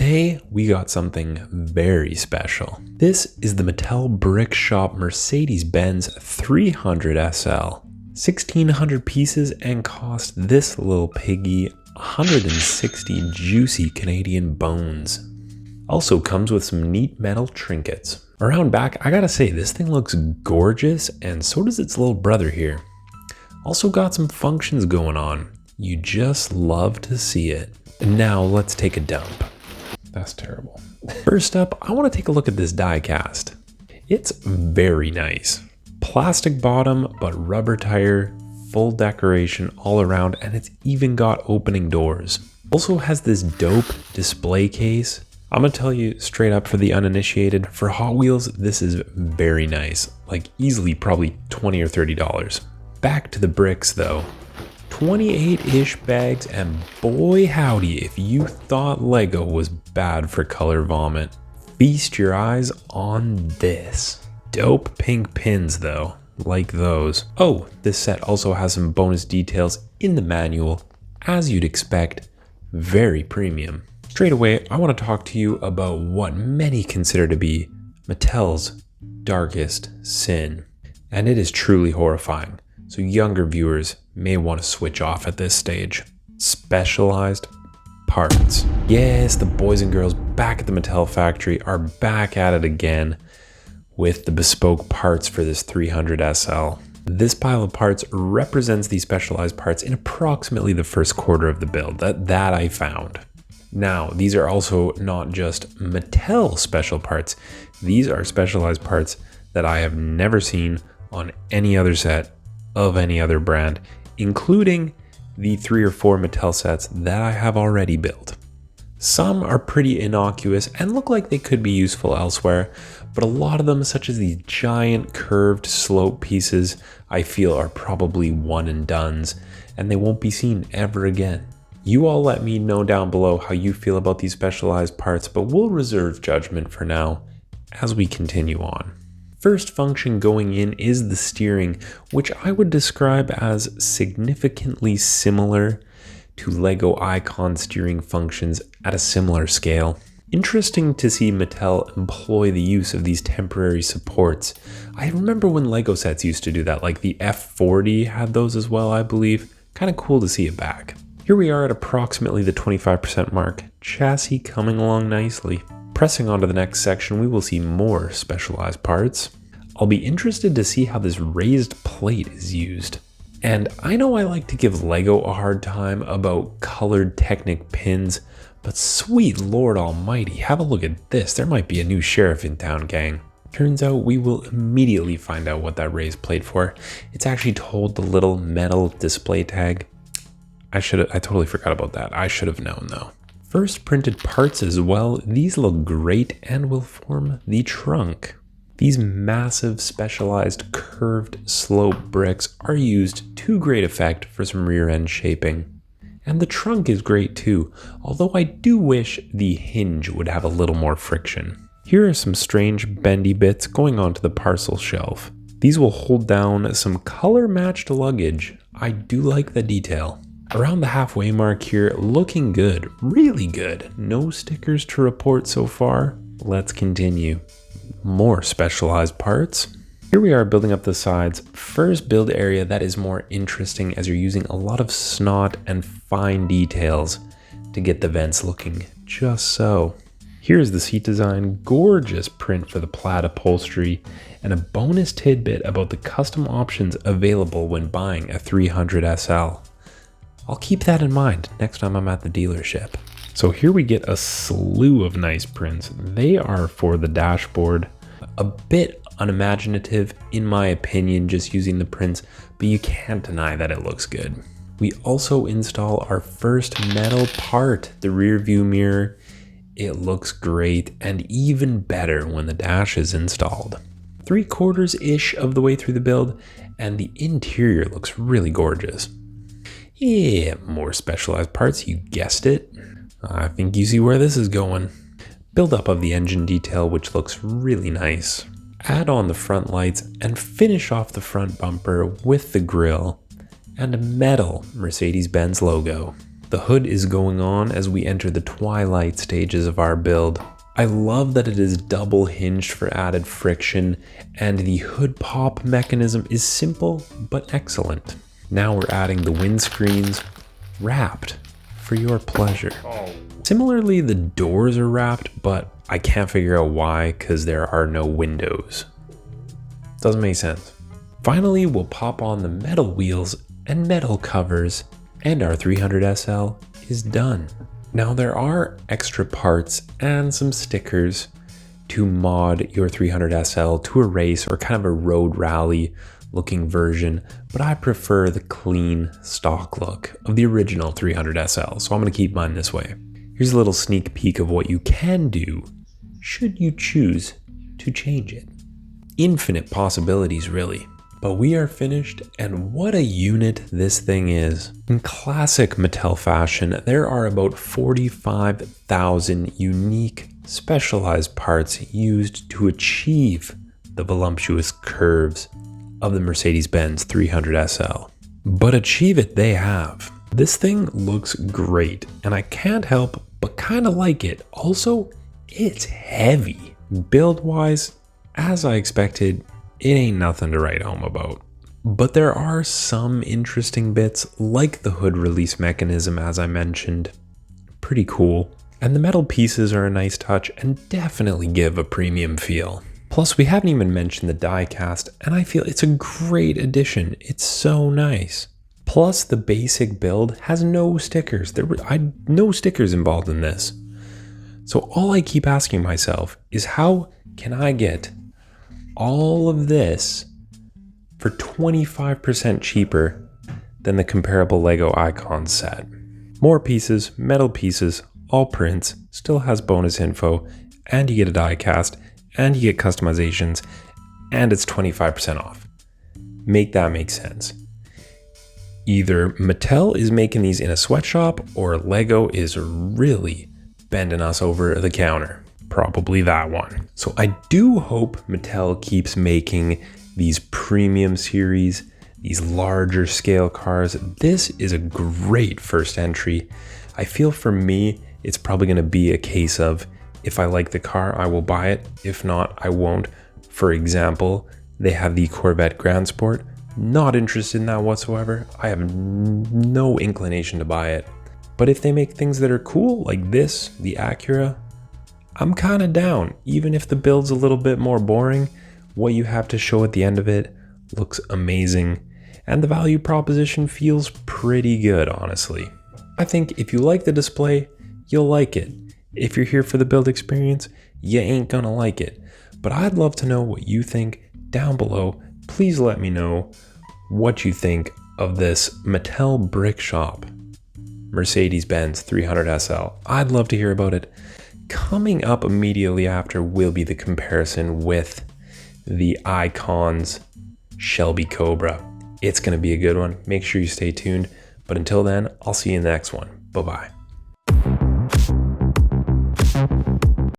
Today, we got something very special. This is the Mattel Brick Shop Mercedes-Benz 300SL. 1,600 pieces and cost this little piggy 160 juicy Canadian bones. Also comes with some neat metal trinkets. Around back, I gotta say, this thing looks gorgeous, and so does its little brother here. Also got some functions going on. You just love to see it. And now let's take a dump. That's terrible. First up, I want to take a look at this die cast. It's very nice. Plastic bottom, but rubber tire, full decoration all around, and it's even got opening doors. Also has this dope display case. I'm gonna tell you straight up, for the uninitiated, for Hot Wheels, this is very nice. Like easily probably $20 or $30. Back to the bricks though. 28-ish bags, and boy howdy if you thought Lego was bad for color vomit. Feast your eyes on this. Dope pink pins though, like those. Oh, this set also has some bonus details in the manual, as you'd expect, very premium. Straight away, I want to talk to you about what many consider to be Mattel's darkest sin. And it is truly horrifying, so younger viewers may want to switch off at this stage. Specialized parts. Yes, the boys and girls back at the Mattel factory are back at it again with the bespoke parts for this 300SL. This pile of parts represents these specialized parts in approximately the first quarter of the build. That I found. Now, these are also not just Mattel special parts. These are specialized parts that I have never seen on any other set of any other brand, including the 3 or 4 Mattel sets that I have already built. Some are pretty innocuous and look like they could be useful elsewhere, but a lot of them, such as these giant curved slope pieces, I feel are probably one and dones, and they won't be seen ever again. You all let me know down below how you feel about these specialized parts, but we'll reserve judgment for now as we continue on. First function going in is the steering, which I would describe as significantly similar to Lego Icon steering functions at a similar scale. Interesting to see Mattel employ the use of these temporary supports. I remember when Lego sets used to do that, like the F40 had those as well, I believe. Kind of cool to see it back. Here we are at approximately the 25% mark, chassis coming along nicely. Pressing on to the next section, we will see more specialized parts. I'll be interested to see how this raised plate is used. And I know I like to give Lego a hard time about colored Technic pins, but sweet Lord Almighty, have a look at this. There might be a new sheriff in town, gang. Turns out we will immediately find out what that raised plate for. It's actually told the little metal display tag. I totally forgot about that. I should have known though. First printed parts as well. These look great and will form the trunk. These massive specialized curved slope bricks are used to great effect for some rear end shaping. And the trunk is great too, although I do wish the hinge would have a little more friction. Here are some strange bendy bits going onto the parcel shelf. These will hold down some color matched luggage. I do like the detail. Around the halfway mark here, looking good, really good. No stickers to report so far. Let's continue. More specialized parts. Here we are building up the sides. First build area that is more interesting as you're using a lot of snot and fine details to get the vents looking just so. Here's the seat design, gorgeous print for the plaid upholstery, and a bonus tidbit about the custom options available when buying a 300SL. I'll keep that in mind next time I'm at the dealership. So here we get a slew of nice prints. They are for the dashboard. A bit unimaginative in my opinion, just using the prints, but you can't deny that it looks good. We also install our first metal part, the rear view mirror. It looks great and even better when the dash is installed. 3/4-ish of the way through the build, and the interior looks really gorgeous. Yeah, more specialized parts, you guessed it. I think you see where this is going. Build up of the engine detail, which looks really nice. Add on the front lights and finish off the front bumper with the grille and a metal Mercedes-Benz logo. The hood is going on as we enter the twilight stages of our build. I love that it is double hinged for added friction, and the hood pop mechanism is simple but excellent. Now we're adding the windscreens, wrapped for your pleasure. Similarly, the doors are wrapped, but I can't figure out why because there are no windows. Doesn't make sense. Finally, we'll pop on the metal wheels and metal covers, and our 300SL is done. Now there are extra parts and some stickers to mod your 300SL to a race or kind of a road rally looking version, but I prefer the clean stock look of the original 300SL, so I'm going to keep mine this way. Here's a little sneak peek of what you can do should you choose to change it. Infinite possibilities, really. But we are finished, and what a unit this thing is. In classic Mattel fashion, there are about 45,000 unique, specialized parts used to achieve the voluptuous curves of the Mercedes-Benz 300SL. But achieve it they have. This thing looks great, and I can't help but kind of like it. Also, it's heavy. Build-wise, as I expected, it ain't nothing to write home about. But there are some interesting bits, like the hood release mechanism, as I mentioned. Pretty cool. And the metal pieces are a nice touch and definitely give a premium feel. Plus, we haven't even mentioned the die cast, and I feel it's a great addition. It's so nice. Plus, the basic build has no stickers. No stickers involved in this. So all I keep asking myself is, how can I get all of this for 25% cheaper than the comparable Lego Icon set? More pieces, metal pieces, all prints, still has bonus info, and you get a die cast, and you get customizations, and it's 25% off. Make that make sense. Either Mattel is making these in a sweatshop, or Lego is really bending us over the counter. Probably that one. So I do hope Mattel keeps making these premium series, these larger scale cars. This is a great first entry. I feel for me, it's probably going to be a case of, if I like the car, I will buy it. If not, I won't. For example, they have the Corvette Grand Sport. Not interested in that whatsoever. I have no inclination to buy it. But if they make things that are cool, like this, the Acura, I'm kind of down. Even if the build's a little bit more boring, what you have to show at the end of it looks amazing, and the value proposition feels pretty good, honestly. I think if you like the display, you'll like it. If you're here for the build experience, you ain't gonna like it. But I'd love to know what you think down below. Please let me know what you think of this Mattel Brick Shop Mercedes-Benz 300SL. I'd love to hear about it. Coming up immediately after will be the comparison with the Icon's Shelby Cobra. It's going to be a good one. Make sure you stay tuned. But until then, I'll see you in the next one. Bye-bye.